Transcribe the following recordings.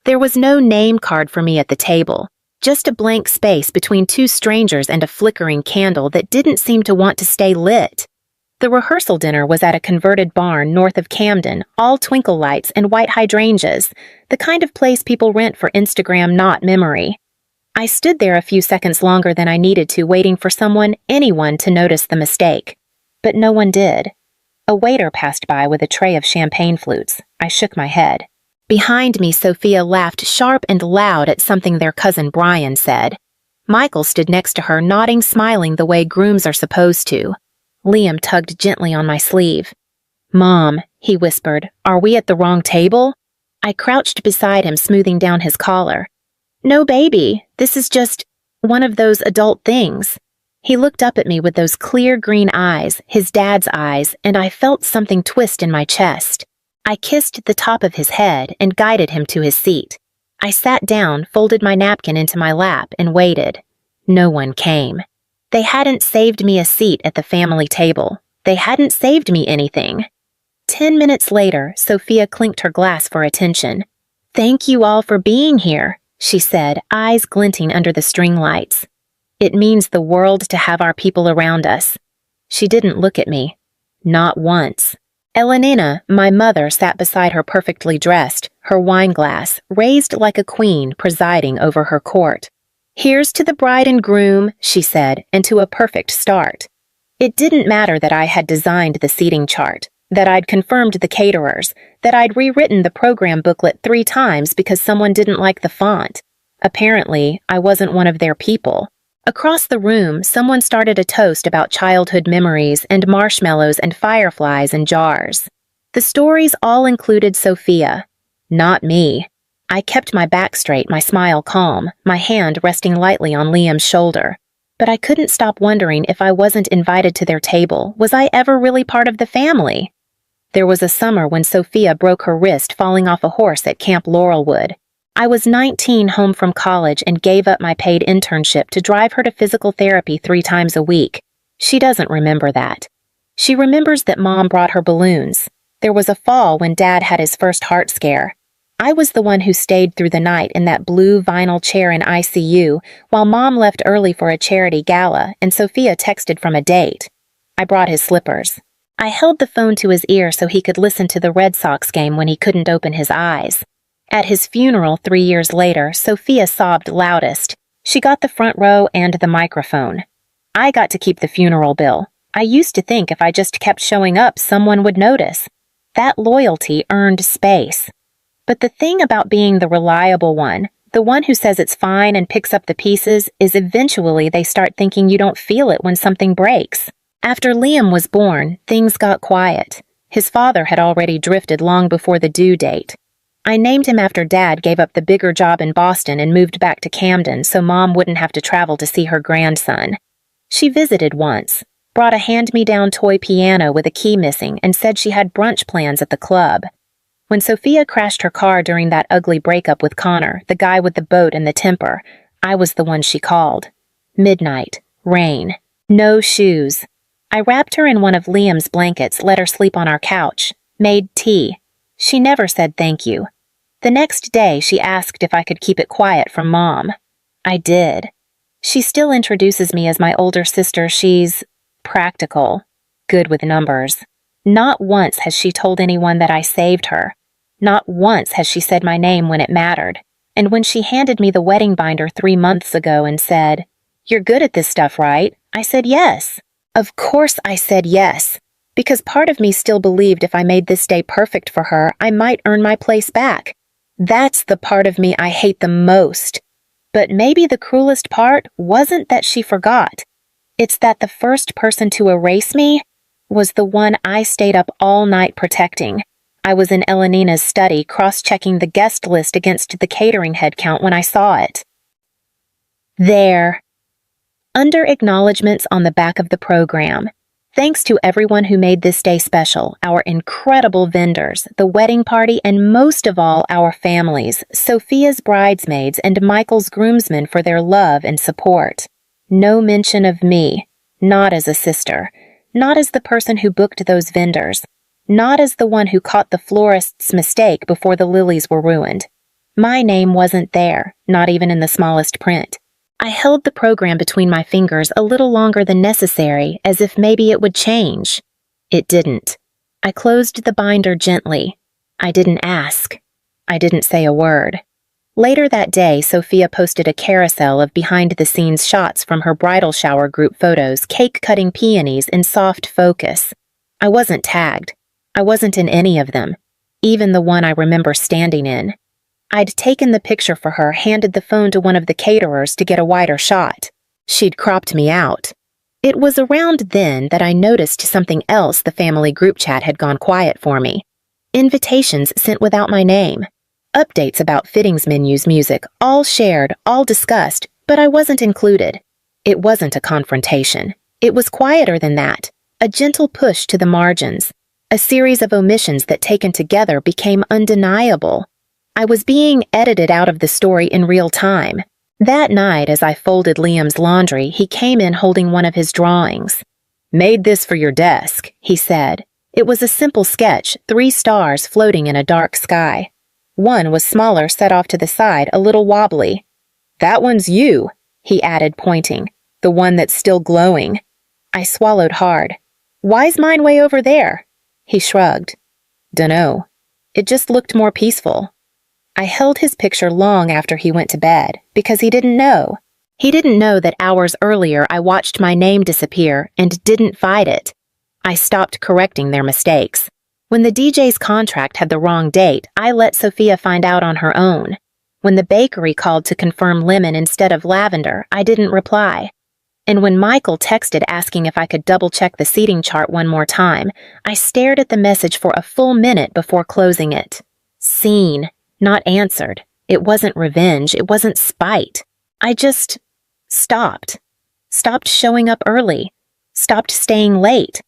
There was no name card for me at the table, just a blank space between two strangers and a flickering candle that didn't seem to want to stay lit. The rehearsal dinner was at a converted barn north of Camden, all twinkle lights and white hydrangeas, the kind of place people rent for Instagram, not memory. I stood there a few seconds longer than I needed to, waiting for anyone to notice the mistake. But no one did. A waiter passed by with a tray of champagne flutes. I shook my head. Behind me, Sophia laughed sharp and loud at something their cousin Brian said. Michael stood next to her, nodding, smiling the way grooms are supposed to. Liam tugged gently on my sleeve. "Mom," he whispered, "are we at the wrong table?" I crouched beside him, smoothing down his collar. "No, baby, this is just one of those adult things." He looked up at me with those clear green eyes, his dad's eyes, and I felt something twist in my chest. I kissed the top of his head and guided him to his seat. I sat down, folded my napkin into my lap, and waited. No one came. They hadn't saved me a seat at the family table. They hadn't saved me anything. 10 minutes later, Sophia clinked her glass for attention. "Thank you all for being here," she said, eyes glinting under the string lights. "It means the world to have our people around us." She didn't look at me. Not once. Elenina, my mother, sat beside her perfectly dressed, her wine glass raised like a queen presiding over her court. "Here's to the bride and groom," she said, "and to a perfect start." It didn't matter that I had designed the seating chart, that I'd confirmed the caterers, that I'd rewritten the program booklet 3 times because someone didn't like the font. Apparently, I wasn't one of their people. Across the room, someone started a toast about childhood memories and marshmallows and fireflies in jars. The stories all included Sophia, not me. I kept my back straight, my smile calm, my hand resting lightly on Liam's shoulder. But I couldn't stop wondering if I wasn't invited to their table. Was I ever really part of the family? There was a summer when Sophia broke her wrist falling off a horse at Camp Laurelwood. I was 19, home from college, and gave up my paid internship to drive her to physical therapy 3 times a week. She doesn't remember that. She remembers that Mom brought her balloons. There was a fall when Dad had his first heart scare. I was the one who stayed through the night in that blue vinyl chair in ICU, while Mom left early for a charity gala and Sophia texted from a date. I brought his slippers. I held the phone to his ear so he could listen to the Red Sox game when he couldn't open his eyes. At his funeral 3 years later, Sophia sobbed loudest. She got the front row and the microphone. I got to keep the funeral bill. I used to think if I just kept showing up, someone would notice. That loyalty earned space. But the thing about being the reliable one, the one who says it's fine and picks up the pieces, is eventually they start thinking you don't feel it when something breaks. After Liam was born, things got quiet. His father had already drifted long before the due date. I named him after Dad gave up the bigger job in Boston and moved back to Camden so Mom wouldn't have to travel to see her grandson. She visited once, brought a hand-me-down toy piano with a key missing, and said she had brunch plans at the club. When Sophia crashed her car during that ugly breakup with Connor, the guy with the boat and the temper, I was the one she called. Midnight, rain, no shoes. I wrapped her in one of Liam's blankets, let her sleep on our couch, made tea. She never said thank you. The next day, she asked if I could keep it quiet from Mom. I did. She still introduces me as my older sister. She's practical, good with numbers. Not once has she told anyone that I saved her. Not once has she said my name when it mattered. And when she handed me the wedding binder 3 months ago and said, "You're good at this stuff, right?" I said yes. Of course I said yes. Because part of me still believed if I made this day perfect for her, I might earn my place back. That's the part of me I hate the most. But maybe the cruelest part wasn't that she forgot. It's that the first person to erase me was the one I stayed up all night protecting. I was in Elenina's study, cross-checking the guest list against the catering head count when I saw it. There. Under acknowledgments on the back of the program. Thanks to everyone who made this day special, our incredible vendors, the wedding party, and most of all, our families, Sophia's bridesmaids and Michael's groomsmen for their love and support. No mention of me, not as a sister, not as the person who booked those vendors, not as the one who caught the florist's mistake before the lilies were ruined. My name wasn't there, not even in the smallest print. I held the program between my fingers a little longer than necessary, as if maybe it would change. It didn't. I closed the binder gently. I didn't ask. I didn't say a word. Later that day, Sophia posted a carousel of behind-the-scenes shots from her bridal shower group photos, cake-cutting peonies in soft focus. I wasn't tagged. I wasn't in any of them, even the one I remember standing in. I'd taken the picture for her, handed the phone to one of the caterers to get a wider shot. She'd cropped me out. It was around then that I noticed something else. The family group chat had gone quiet for me. Invitations sent without my name. Updates about fittings menus, music, all shared, all discussed, but I wasn't included. It wasn't a confrontation. It was quieter than that. A gentle push to the margins. A series of omissions that taken together became undeniable. I was being edited out of the story in real time. That night, as I folded Liam's laundry, he came in holding one of his drawings. "Made this for your desk," he said. It was a simple sketch, 3 stars floating in a dark sky. One was smaller, set off to the side, a little wobbly. "That one's you," he added, pointing. "The one that's still glowing." I swallowed hard. "Why's mine way over there?" He shrugged. "Dunno. It just looked more peaceful." I held his picture long after he went to bed, because he didn't know. He didn't know that hours earlier I watched my name disappear and didn't fight it. I stopped correcting their mistakes. When the DJ's contract had the wrong date, I let Sophia find out on her own. When the bakery called to confirm lemon instead of lavender, I didn't reply. And when Michael texted asking if I could double-check the seating chart one more time, I stared at the message for a full minute before closing it. Seen, not answered. It wasn't revenge, it wasn't spite. I just stopped. Stopped showing up early. Stopped staying late.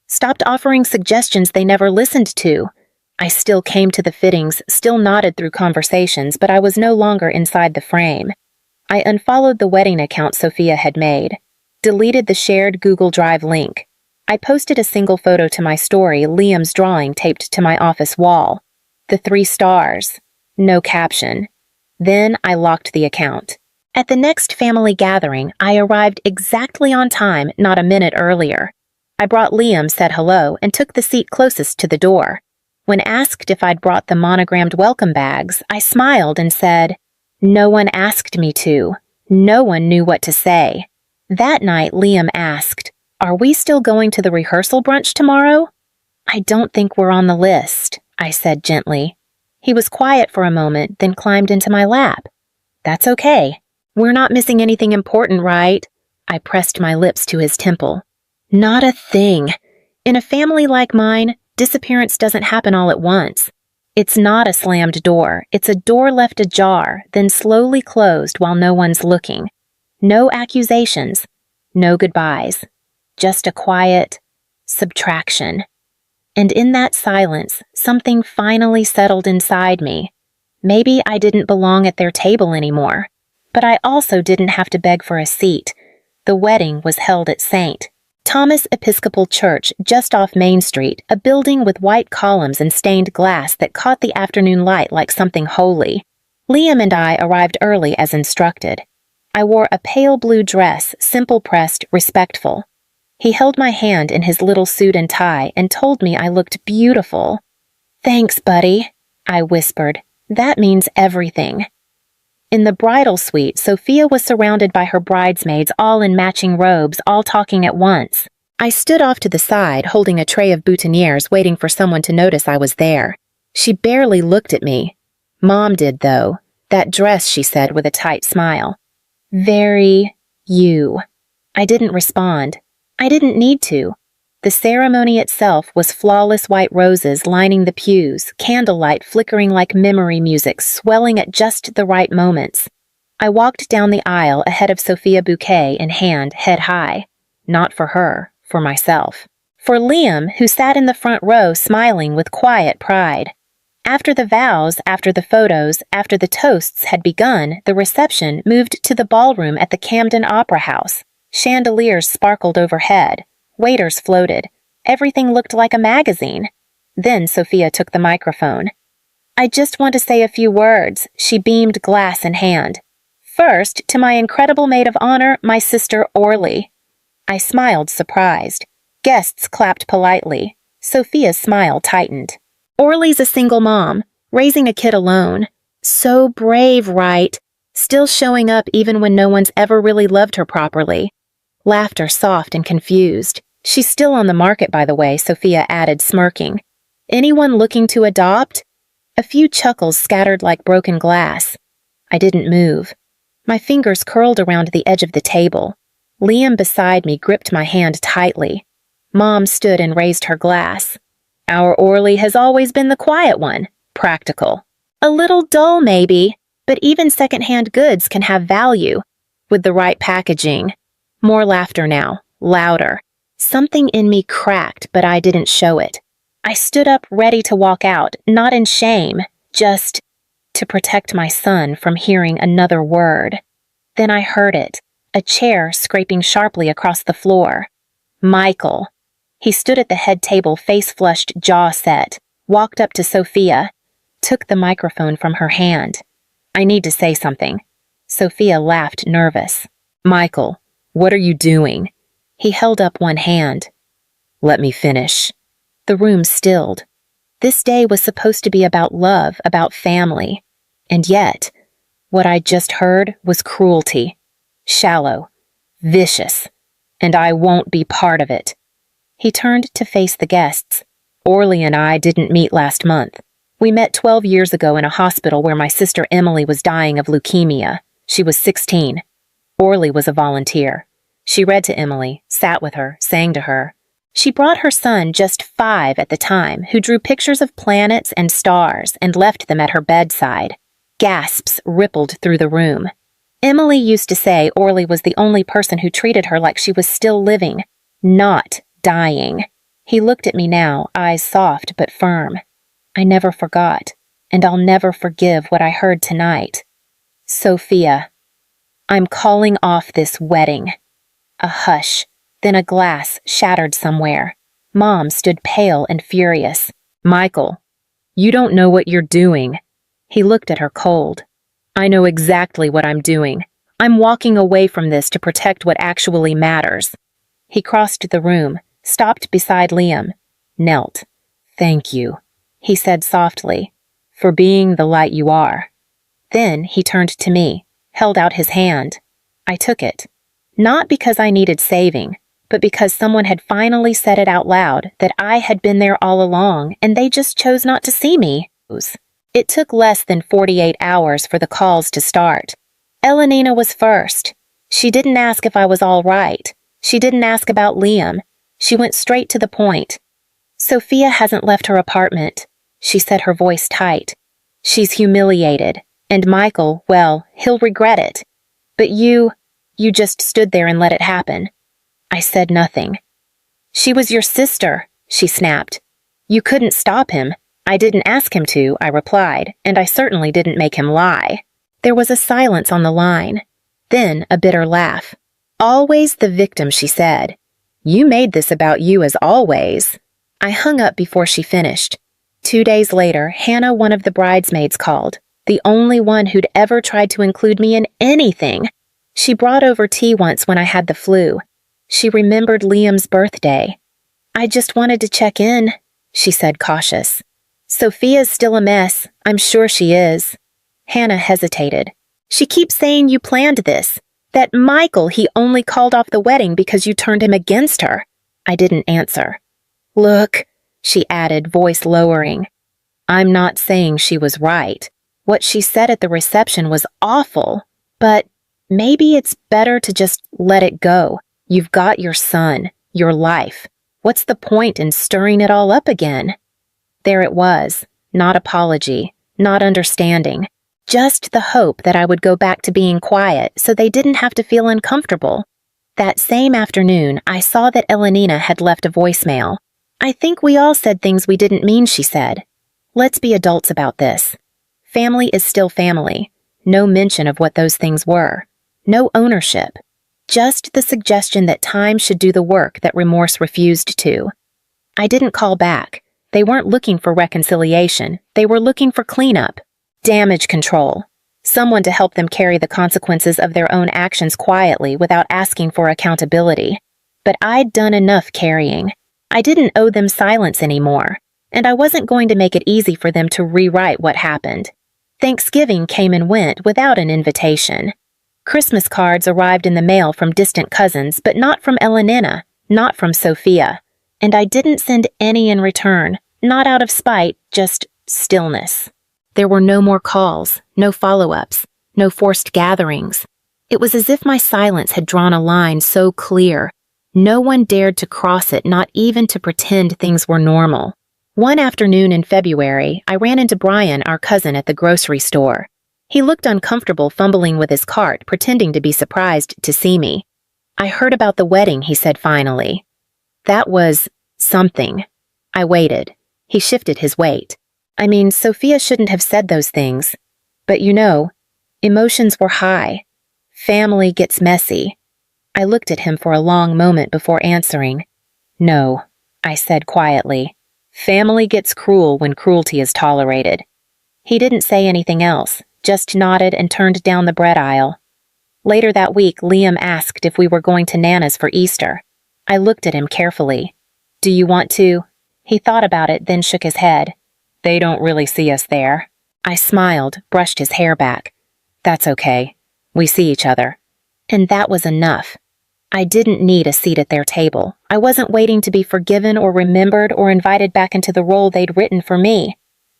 Stopped offering suggestions they never listened to. I still came to the fittings, still nodded through conversations, but I was no longer inside the frame. I unfollowed the wedding account Sophia had made. Deleted the shared Google Drive link. I posted a single photo to my story, Liam's drawing taped to my office wall. The 3 stars. No caption. Then I locked the account. At the next family gathering, I arrived exactly on time, not a minute earlier. I brought Liam, said hello, and took the seat closest to the door. When asked if I'd brought the monogrammed welcome bags, I smiled and said, "No one asked me to. No one knew what to say." That night, Liam asked, "Are we still going to the rehearsal brunch tomorrow?" "I don't think we're on the list," I said gently. He was quiet for a moment, then climbed into my lap. "That's okay. We're not missing anything important, right?" I pressed my lips to his temple. "Not a thing. In a family like mine, disappearance doesn't happen all at once. It's not a slammed door. It's a door left ajar, then slowly closed while no one's looking. No accusations. No goodbyes. Just a quiet subtraction. And in that silence, something finally settled inside me. Maybe I didn't belong at their table anymore. But I also didn't have to beg for a seat. The wedding was held at St. Thomas Episcopal Church just off Main Street, a building with white columns and stained glass that caught the afternoon light like something holy. Liam and I arrived early as instructed. I wore a pale blue dress, simple pressed, respectful. He held my hand in his little suit and tie and told me I looked beautiful. "Thanks, buddy," I whispered. "That means everything." In the bridal suite, Sophia was surrounded by her bridesmaids, all in matching robes, all talking at once. I stood off to the side, holding a tray of boutonnieres, waiting for someone to notice I was there. She barely looked at me. Mom did, though. "That dress," she said with a tight smile. "Very you." I didn't respond. I didn't need to. The ceremony itself was flawless white roses lining the pews, candlelight flickering like memory music, swelling at just the right moments. I walked down the aisle ahead of Sophia, bouquet in hand, head high. Not for her, for myself. For Liam, who sat in the front row smiling with quiet pride. After the vows, after the photos, after the toasts had begun, the reception moved to the ballroom at the Camden Opera House. Chandeliers sparkled overhead. Waiters floated. Everything looked like a magazine. Then Sophia took the microphone. I just want to say a few words, she beamed, glass in hand. First, to my incredible maid of honor, my sister Orly. I smiled, surprised. Guests clapped politely. Sophia's smile tightened. Orly's a single mom, raising a kid alone. So brave, right? Still showing up even when no one's ever really loved her properly. Laughter soft and confused. She's still on the market, by the way, Sophia added, smirking. Anyone looking to adopt? A few chuckles scattered like broken glass. I didn't move. My fingers curled around the edge of the table. Liam beside me gripped my hand tightly. Mom stood and raised her glass. Our Orly has always been the quiet one, practical. A little dull, maybe, but even secondhand goods can have value with the right packaging. More laughter now, louder. Something in me cracked, but I didn't show it. I stood up ready to walk out, not in shame, just to protect my son from hearing another word. Then I heard it, a chair scraping sharply across the floor. Michael. He stood at the head table, face flushed, jaw set, walked up to Sophia, took the microphone from her hand. I need to say something. Sophia laughed, nervous. Michael, what are you doing? He held up one hand. Let me finish. The room stilled. This day was supposed to be about love, about family. And yet, what I just heard was cruelty. Shallow. Vicious. And I won't be part of it. He turned to face the guests. Orly and I didn't meet last month. We met 12 years ago in a hospital where my sister Emily was dying of leukemia. She was 16. Orly was a volunteer. She read to Emily, sat with her, sang to her. She brought her son, just 5 at the time, who drew pictures of planets and stars and left them at her bedside. Gasps rippled through the room. Emily used to say Orly was the only person who treated her like she was still living, not dying. He looked at me now, eyes soft but firm. I never forgot, and I'll never forgive what I heard tonight. Sophia, I'm calling off this wedding. A hush, then a glass shattered somewhere. Mom stood pale and furious. Michael, you don't know what you're doing. He looked at her cold. I know exactly what I'm doing. I'm walking away from this to protect what actually matters. He crossed the room, stopped beside Liam, knelt. Thank you, he said softly, for being the light you are. Then he turned to me, held out his hand. I took it. Not because I needed saving, but because someone had finally said it out loud that I had been there all along and they just chose not to see me. It took less than 48 hours for the calls to start. Elenina was first. She didn't ask if I was all right. She didn't ask about Liam. She went straight to the point. Sophia hasn't left her apartment, she said, her voice tight. She's humiliated, and Michael, well, he'll regret it. But you just stood there and let it happen. I said nothing. She was your sister, she snapped. You couldn't stop him. I didn't ask him to, I replied, and I certainly didn't make him lie. There was a silence on the line. Then a bitter laugh. Always the victim, she said. You made this about you as always. I hung up before she finished. 2 days later, Hannah, one of the bridesmaids, called, the only one who'd ever tried to include me in anything. She brought over tea once when I had the flu. She remembered Liam's birthday. I just wanted to check in, she said, cautious. Sophia's still a mess. I'm sure she is. Hannah hesitated. She keeps saying you planned this. That Michael, he only called off the wedding because you turned him against her. I didn't answer. Look, she added, voice lowering. I'm not saying she was right. What she said at the reception was awful, but maybe it's better to just let it go. You've got your son, your life. What's the point in stirring it all up again? There it was, not apology, not understanding, just the hope that I would go back to being quiet so they didn't have to feel uncomfortable. That same afternoon, I saw that Elenina had left a voicemail. I think we all said things we didn't mean, she said. Let's be adults about this. Family is still family. No mention of what those things were. No ownership. Just the suggestion that time should do the work that remorse refused to. I didn't call back. They weren't looking for reconciliation. They were looking for cleanup, damage control, someone to help them carry the consequences of their own actions quietly without asking for accountability. But I'd done enough carrying. I didn't owe them silence anymore, and I wasn't going to make it easy for them to rewrite what happened. Thanksgiving came and went without an invitation. Christmas cards arrived in the mail from distant cousins, but not from Elenina, not from Sophia. And I didn't send any in return, not out of spite, just stillness. There were no more calls, no follow-ups, no forced gatherings. It was as if my silence had drawn a line so clear. No one dared to cross it, not even to pretend things were normal. One afternoon in February, I ran into Brian, our cousin, at the grocery store. He looked uncomfortable fumbling with his cart, pretending to be surprised to see me. "I heard about the wedding," he said finally. "That was something." I waited. He shifted his weight. "I mean, Sophia shouldn't have said those things. But you know, emotions were high. Family gets messy." I looked at him for a long moment before answering. "No," I said quietly. "Family gets cruel when cruelty is tolerated." He didn't say anything else, just nodded and turned down the bread aisle. Later that week, Liam asked if we were going to Nana's for Easter. I looked at him carefully. "Do you want to?" He thought about it, then shook his head. "They don't really see us there." I smiled, brushed his hair back. "That's okay. We see each other." And that was enough. I didn't need a seat at their table. I wasn't waiting to be forgiven or remembered or invited back into the role they'd written for me.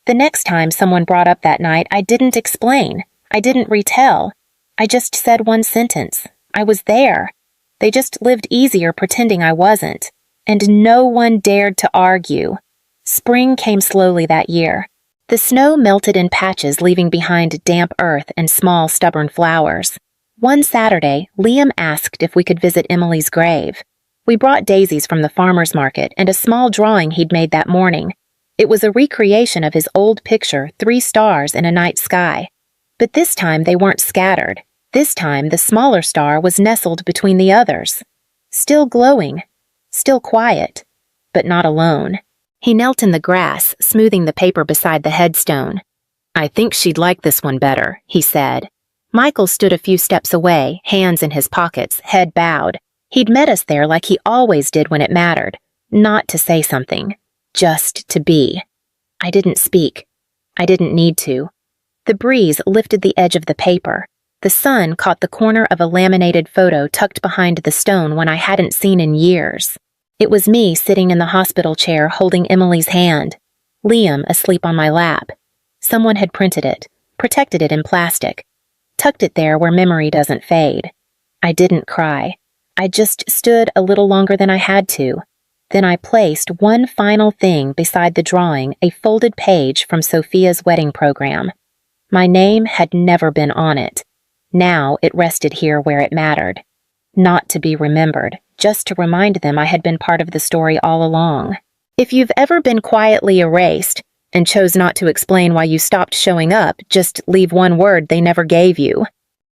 The next time someone brought up that night, I didn't explain. I didn't retell. I just said one sentence. I was there. They just lived easier pretending I wasn't. And no one dared to argue. Spring came slowly that year. The snow melted in patches, leaving behind damp earth and small, stubborn flowers. One Saturday, Liam asked if we could visit Emily's grave. We brought daisies from the farmer's market and a small drawing he'd made that morning. It was a recreation of his old picture, 3 stars in a night sky. But this time they weren't scattered. This time the smaller star was nestled between the others. Still glowing. Still quiet. But not alone. He knelt in the grass, smoothing the paper beside the headstone. "I think she'd like this one better," he said. Michael stood a few steps away, hands in his pockets, head bowed. He'd met us there like he always did when it mattered. Not to say something. Just to be. I didn't speak. I didn't need to. The breeze lifted the edge of the paper. The sun caught the corner of a laminated photo tucked behind the stone one I hadn't seen in years. It was me sitting in the hospital chair holding Emily's hand. Liam asleep on my lap. Someone had printed it, protected it in plastic, tucked it there where memory doesn't fade. I didn't cry. I just stood a little longer than I had to. Then I placed one final thing beside the drawing, a folded page from Sophia's wedding program. My name had never been on it. Now it rested here where it mattered. Not to be remembered, just to remind them I had been part of the story all along. If you've ever been quietly erased and chose not to explain why you stopped showing up, just leave one word they never gave you.